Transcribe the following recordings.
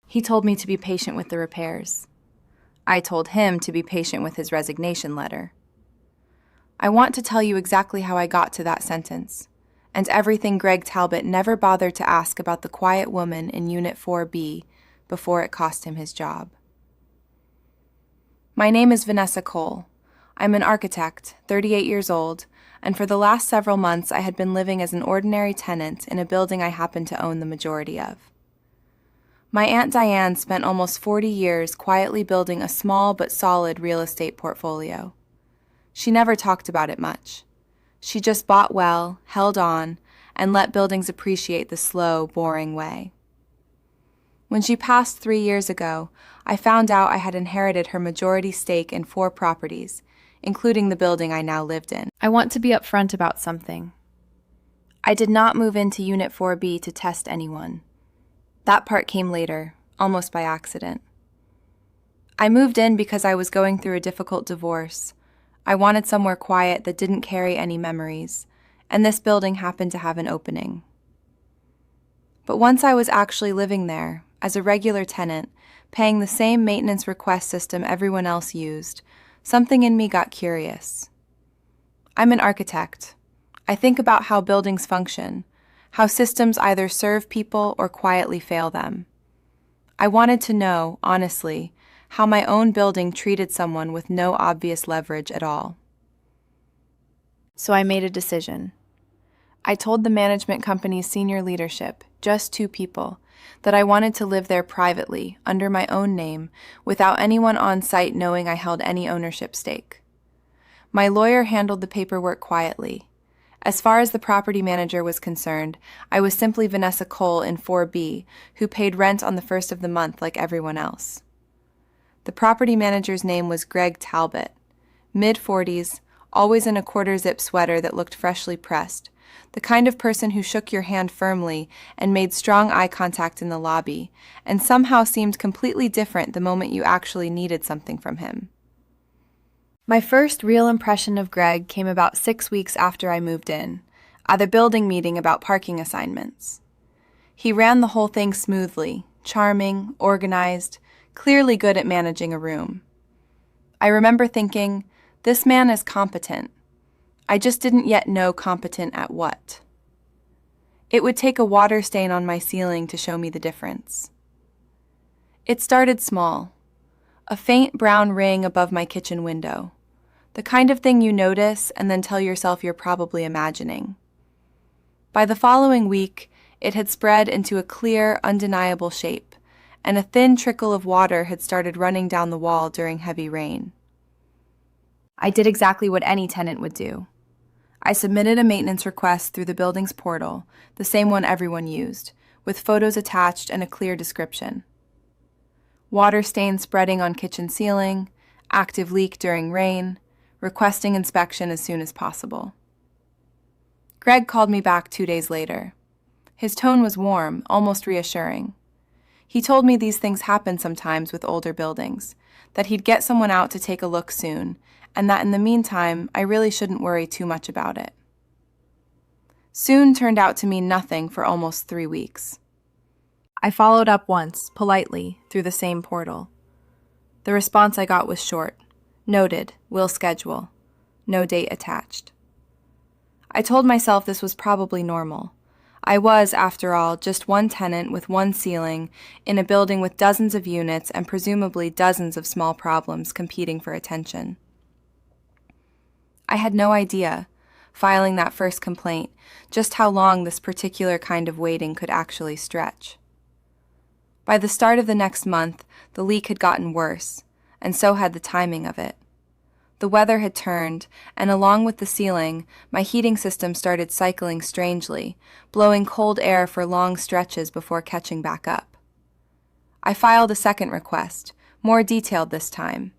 He told me to be patient with the repairs. I told him to be patient with his resignation letter. I want to tell you exactly how I got to that sentence, and everything Greg Talbot never bothered to ask about the quiet woman in Unit 4B before it cost him his job. My name is Vanessa Cole. I'm an architect, 38 years old, and for the last several months I had been living as an ordinary tenant in a building I happen to own the majority of. My Aunt Diane spent almost 40 years quietly building a small but solid real estate portfolio. She never talked about it much. She just bought well, held on, and let buildings appreciate the slow, boring way. When she passed 3 years ago, I found out I had inherited her majority stake in 4 properties, including the building I now lived in. I want to be upfront about something. I did not move into Unit 4B to test anyone. That part came later, almost by accident. I moved in because I was going through a difficult divorce. I wanted somewhere quiet that didn't carry any memories, and this building happened to have an opening. But once I was actually living there, as a regular tenant, paying the same maintenance request system everyone else used, something in me got curious. I'm an architect. I think about how buildings function, how systems either serve people or quietly fail them. I wanted to know, honestly, how my own building treated someone with no obvious leverage at all. So I made a decision. I told the management company's senior leadership, just 2 people, that I wanted to live there privately, under my own name, without anyone on site knowing I held any ownership stake. My lawyer handled the paperwork quietly. As far as the property manager was concerned, I was simply Vanessa Cole in 4B, who paid rent on the first of the month like everyone else. The property manager's name was Greg Talbot, mid-40s, always in a quarter-zip sweater that looked freshly pressed, the kind of person who shook your hand firmly and made strong eye contact in the lobby, and somehow seemed completely different the moment you actually needed something from him. My first real impression of Greg came about 6 weeks after I moved in, at a building meeting about parking assignments. He ran the whole thing smoothly, charming, organized, clearly good at managing a room. I remember thinking, this man is competent. I just didn't yet know competent at what. It would take a water stain on my ceiling to show me the difference. It started small, a faint brown ring above my kitchen window. The kind of thing you notice and then tell yourself you're probably imagining. By the following week, it had spread into a clear, undeniable shape, and a thin trickle of water had started running down the wall during heavy rain. I did exactly what any tenant would do. I submitted a maintenance request through the building's portal, the same one everyone used, with photos attached and a clear description. Water stain spreading on kitchen ceiling, active leak during rain, requesting inspection as soon as possible. Greg called me back 2 days later. His tone was warm, almost reassuring. He told me these things happen sometimes with older buildings, that he'd get someone out to take a look soon, and that in the meantime, I really shouldn't worry too much about it. Soon turned out to mean nothing for almost 3 weeks. I followed up once, politely, through the same portal. The response I got was short. Noted, will schedule. No date attached. I told myself this was probably normal. I was, after all, just one tenant with one ceiling in a building with dozens of units and presumably dozens of small problems competing for attention. I had no idea, filing that first complaint, just how long this particular kind of waiting could actually stretch. By the start of the next month, the leak had gotten worse, and so had the timing of it. The weather had turned, and along with the ceiling, my heating system started cycling strangely, blowing cold air for long stretches before catching back up. I filed a second request, more detailed this time.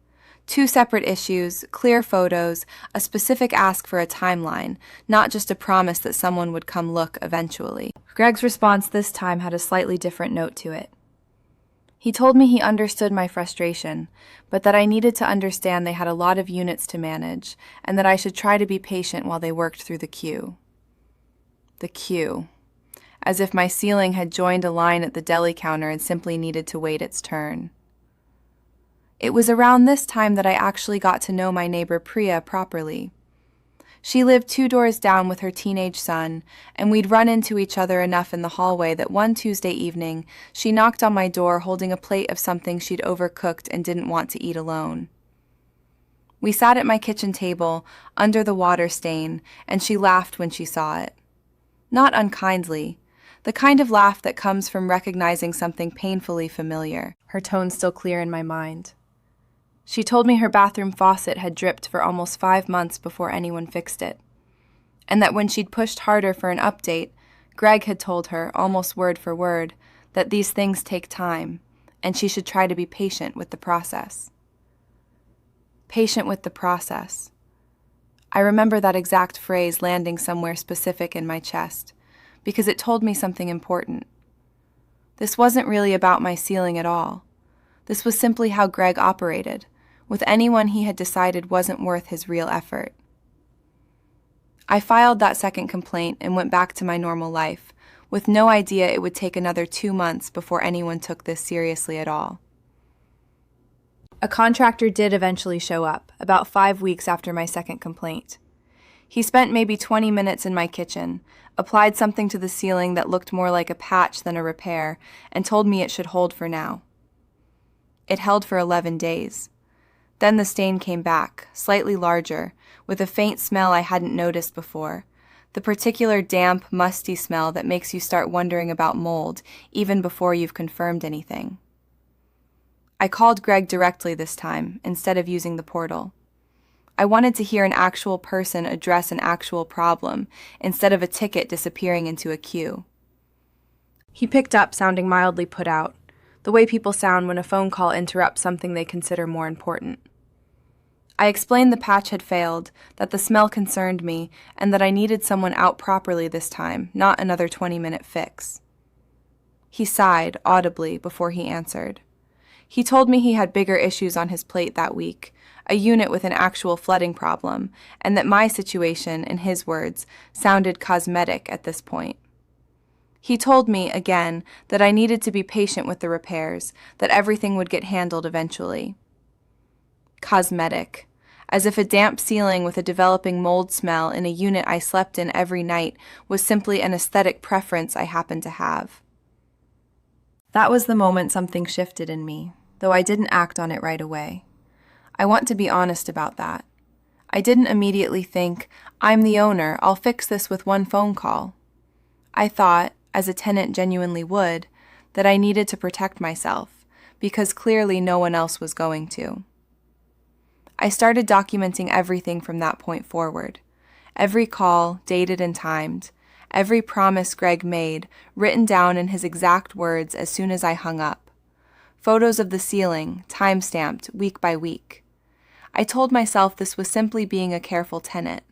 2 separate issues, clear photos, a specific ask for a timeline, not just a promise that someone would come look eventually. Greg's response this time had a slightly different note to it. He told me he understood my frustration, but that I needed to understand they had a lot of units to manage, and that I should try to be patient while they worked through the queue. The queue. as if my ceiling had joined a line at the deli counter and simply needed to wait its turn. It was around this time that I actually got to know my neighbor Priya properly. She lived 2 doors down with her teenage son, and we'd run into each other enough in the hallway that one Tuesday evening she knocked on my door holding a plate of something she'd overcooked and didn't want to eat alone. We sat at my kitchen table, under the water stain, and she laughed when she saw it. Not unkindly, the kind of laugh that comes from recognizing something painfully familiar, her tone still clear in my mind. She told me her bathroom faucet had dripped for almost 5 months before anyone fixed it, and that when she'd pushed harder for an update, Greg had told her, almost word for word, that these things take time, and she should try to be patient with the process. Patient with the process. I remember that exact phrase landing somewhere specific in my chest, because it told me something important. This wasn't really about my ceiling at all. This was simply how Greg operated, with anyone he had decided wasn't worth his real effort. I filed that second complaint and went back to my normal life, with no idea it would take another 2 months before anyone took this seriously at all. A contractor did eventually show up, about 5 weeks after my second complaint. He spent maybe 20 minutes in my kitchen, applied something to the ceiling that looked more like a patch than a repair, and told me it should hold for now. It held for 11 days. Then the stain came back, slightly larger, with a faint smell I hadn't noticed before, the particular damp, musty smell that makes you start wondering about mold even before you've confirmed anything. I called Greg directly this time, instead of using the portal. I wanted to hear an actual person address an actual problem, instead of a ticket disappearing into a queue. He picked up, sounding mildly put out, the way people sound when a phone call interrupts something they consider more important. I explained the patch had failed, that the smell concerned me, and that I needed someone out properly this time, not another 20-minute fix. He sighed, audibly, before he answered. He told me he had bigger issues on his plate that week, a unit with an actual flooding problem, and that my situation, in his words, sounded cosmetic at this point. He told me, again, that I needed to be patient with the repairs, that everything would get handled eventually. Cosmetic. As if a damp ceiling with a developing mold smell in a unit I slept in every night was simply an aesthetic preference I happened to have. That was the moment something shifted in me, though I didn't act on it right away. I want to be honest about that. I didn't immediately think, I'm the owner, I'll fix this with one phone call. I thought, as a tenant genuinely would, that I needed to protect myself, because clearly no one else was going to. I started documenting everything from that point forward. Every call, dated and timed. Every promise Greg made, written down in his exact words as soon as I hung up. Photos of the ceiling, time-stamped, week by week. I told myself this was simply being a careful tenant.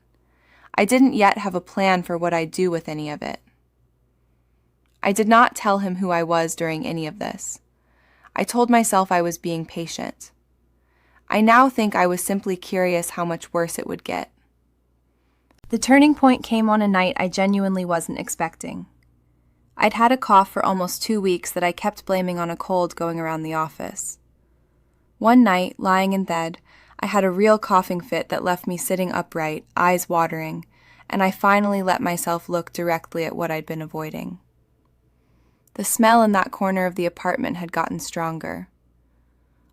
I didn't yet have a plan for what I'd do with any of it. I did not tell him who I was during any of this. I told myself I was being patient. I now think I was simply curious how much worse it would get. The turning point came on a night I genuinely wasn't expecting. I'd had a cough for almost 2 weeks that I kept blaming on a cold going around the office. One night, lying in bed, I had a real coughing fit that left me sitting upright, eyes watering, and I finally let myself look directly at what I'd been avoiding. The smell in that corner of the apartment had gotten stronger.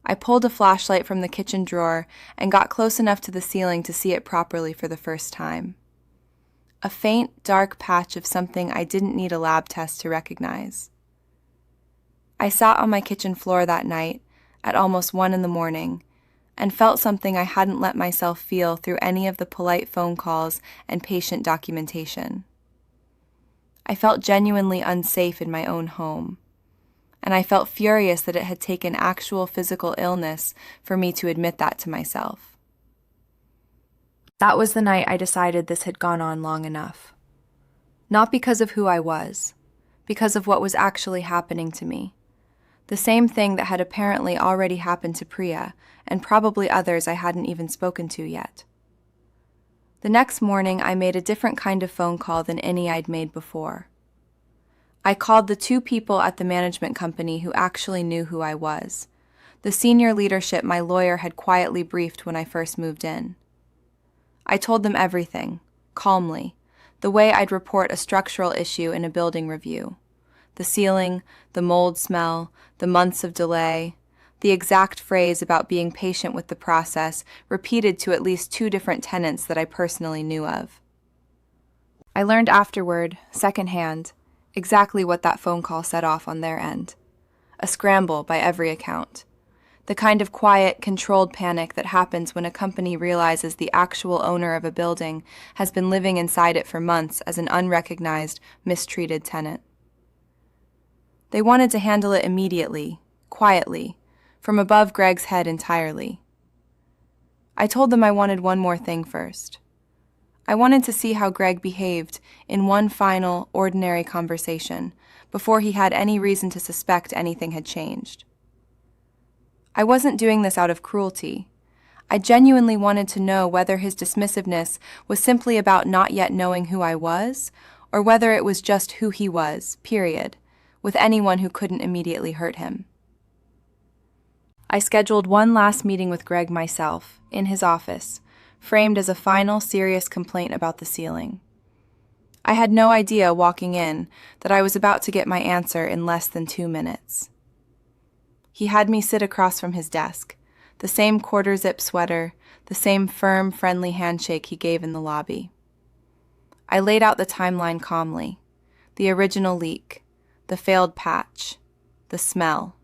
I pulled a flashlight from the kitchen drawer and got close enough to the ceiling to see it properly for the first time. A faint, dark patch of something I didn't need a lab test to recognize. I sat on my kitchen floor that night, at almost 1 a.m, and felt something I hadn't let myself feel through any of the polite phone calls and patient documentation. I felt genuinely unsafe in my own home, and I felt furious that it had taken actual physical illness for me to admit that to myself. That was the night I decided this had gone on long enough. Not because of who I was, because of what was actually happening to me. The same thing that had apparently already happened to Priya, and probably others I hadn't even spoken to yet. The next morning, I made a different kind of phone call than any I'd made before. I called the two people at the management company who actually knew who I was, the senior leadership my lawyer had quietly briefed when I first moved in. I told them everything, calmly, the way I'd report a structural issue in a building review. The ceiling, the mold smell, the months of delay, the exact phrase about being patient with the process repeated to at least 2 different tenants that I personally knew of. I learned afterward, secondhand, exactly what that phone call set off on their end. A scramble by every account. The kind of quiet, controlled panic that happens when a company realizes the actual owner of a building has been living inside it for months as an unrecognized, mistreated tenant. They wanted to handle it immediately, quietly, from above Greg's head entirely. I told them I wanted one more thing first. I wanted to see how Greg behaved in one final, ordinary conversation before he had any reason to suspect anything had changed. I wasn't doing this out of cruelty. I genuinely wanted to know whether his dismissiveness was simply about not yet knowing who I was, or whether it was just who he was, period, with anyone who couldn't immediately hurt him. I scheduled one last meeting with Greg myself, in his office, framed as a final, serious complaint about the ceiling. I had no idea, walking in, that I was about to get my answer in less than 2 minutes. He had me sit across from his desk, the same quarter-zip sweater, the same firm, friendly handshake he gave in the lobby. I laid out the timeline calmly. The original leak, the failed patch, the smell.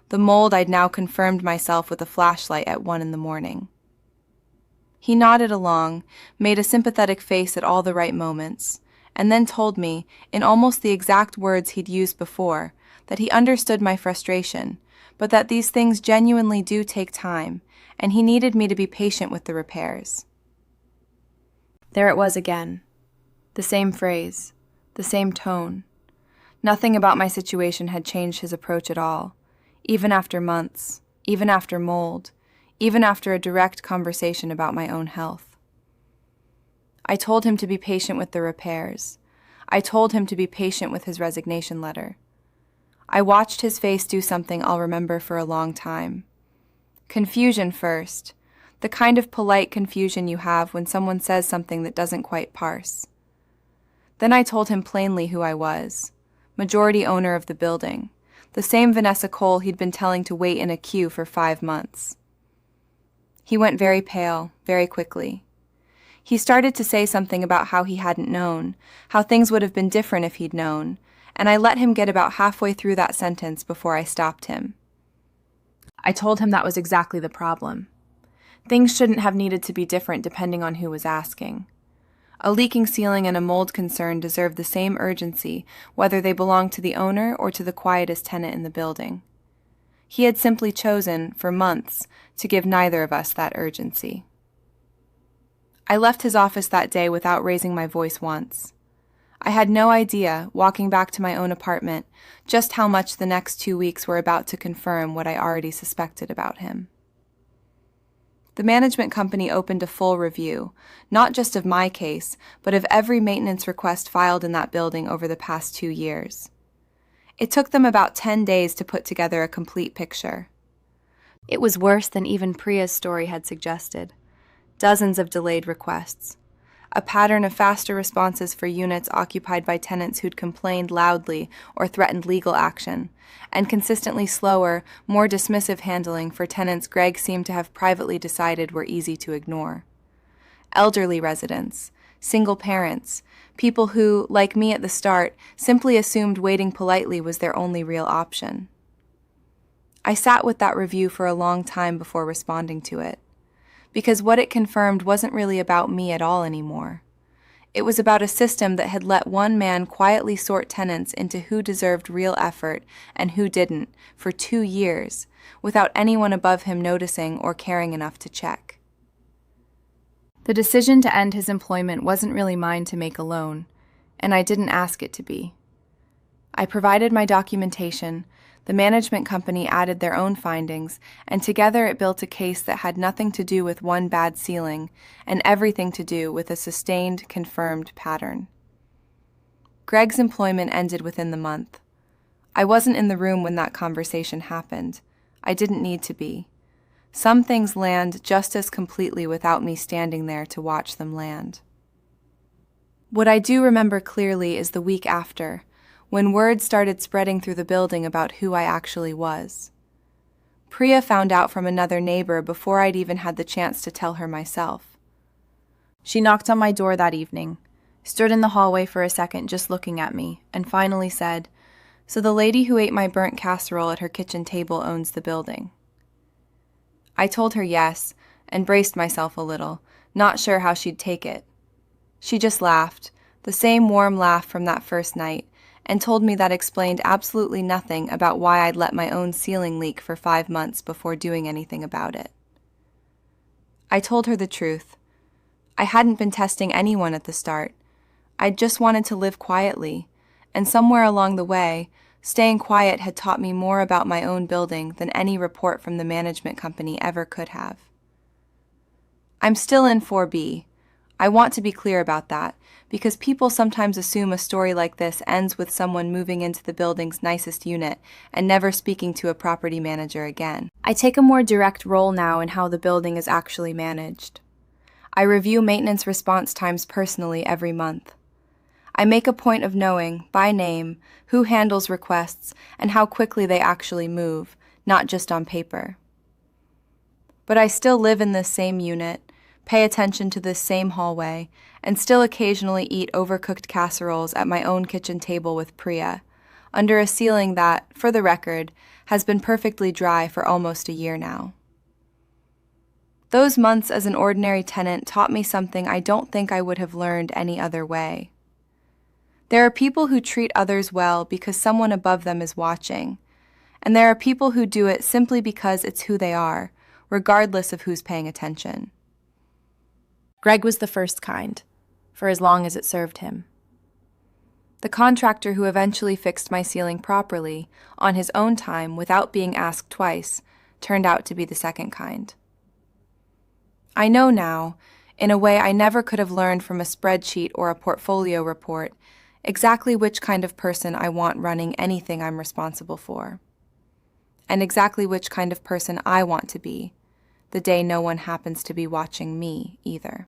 The mold I'd now confirmed myself with a flashlight at 1 a.m. He nodded along, made a sympathetic face at all the right moments, and then told me, in almost the exact words he'd used before, that he understood my frustration, but that these things genuinely do take time, and he needed me to be patient with the repairs. There it was again. The same phrase, the same tone. Nothing about my situation had changed his approach at all, even after months, even after mold, even after a direct conversation about my own health. I told him to be patient with the repairs. I told him to be patient with his resignation letter. I watched his face do something I'll remember for a long time. Confusion first, the kind of polite confusion you have when someone says something that doesn't quite parse. Then I told him plainly who I was, majority owner of the building, the same Vanessa Cole he'd been telling to wait in a queue for 5 months. He went very pale, very quickly. He started to say something about how he hadn't known, how things would have been different if he'd known, and I let him get about halfway through that sentence before I stopped him. I told him that was exactly the problem. Things shouldn't have needed to be different depending on who was asking. A leaking ceiling and a mold concern deserve the same urgency, whether they belong to the owner or to the quietest tenant in the building. He had simply chosen, for months, to give neither of us that urgency. I left his office that day without raising my voice once. I had no idea, walking back to my own apartment, just how much the next 2 weeks were about to confirm what I already suspected about him. The management company opened a full review, not just of my case, but of every maintenance request filed in that building over the past 2 years. It took them about 10 days to put together a complete picture. It was worse than even Priya's story had suggested. Dozens of delayed requests. A pattern of faster responses for units occupied by tenants who'd complained loudly or threatened legal action, and consistently slower, more dismissive handling for tenants Greg seemed to have privately decided were easy to ignore. Elderly residents, single parents, people who, like me at the start, simply assumed waiting politely was their only real option. I sat with that review for a long time before responding to it, because what it confirmed wasn't really about me at all anymore. It was about a system that had let one man quietly sort tenants into who deserved real effort and who didn't for 2 years, without anyone above him noticing or caring enough to check. The decision to end his employment wasn't really mine to make alone, and I didn't ask it to be. I provided my documentation, the management company added their own findings, and together it built a case that had nothing to do with one bad ceiling and everything to do with a sustained, confirmed pattern. Greg's employment ended within the month. I wasn't in the room when that conversation happened. I didn't need to be. Some things land just as completely without me standing there to watch them land. What I do remember clearly is the week after, when word started spreading through the building about who I actually was. Priya found out from another neighbor before I'd even had the chance to tell her myself. She knocked on my door that evening, stood in the hallway for a second just looking at me, and finally said, "So the lady who ate my burnt casserole at her kitchen table owns the building." I told her yes, and braced myself a little, not sure how she'd take it. She just laughed, the same warm laugh from that first night, and told me that explained absolutely nothing about why I'd let my own ceiling leak for 5 months before doing anything about it. I told her the truth. I hadn't been testing anyone at the start. I'd just wanted to live quietly, and somewhere along the way, staying quiet had taught me more about my own building than any report from the management company ever could have. I'm still in 4B. I want to be clear about that, because people sometimes assume a story like this ends with someone moving into the building's nicest unit and never speaking to a property manager again. I take a more direct role now in how the building is actually managed. I review maintenance response times personally every month. I make a point of knowing, by name, who handles requests and how quickly they actually move, not just on paper. But I still live in this same unit, pay attention to this same hallway, and still occasionally eat overcooked casseroles at my own kitchen table with Priya, under a ceiling that, for the record, has been perfectly dry for almost a year now. Those months as an ordinary tenant taught me something I don't think I would have learned any other way. There are people who treat others well because someone above them is watching, and there are people who do it simply because it's who they are, regardless of who's paying attention. Greg was the first kind, for as long as it served him. The contractor who eventually fixed my ceiling properly, on his own time, without being asked twice, turned out to be the second kind. I know now, in a way I never could have learned from a spreadsheet or a portfolio report, exactly which kind of person I want running anything I'm responsible for, and exactly which kind of person I want to be, the day no one happens to be watching me either.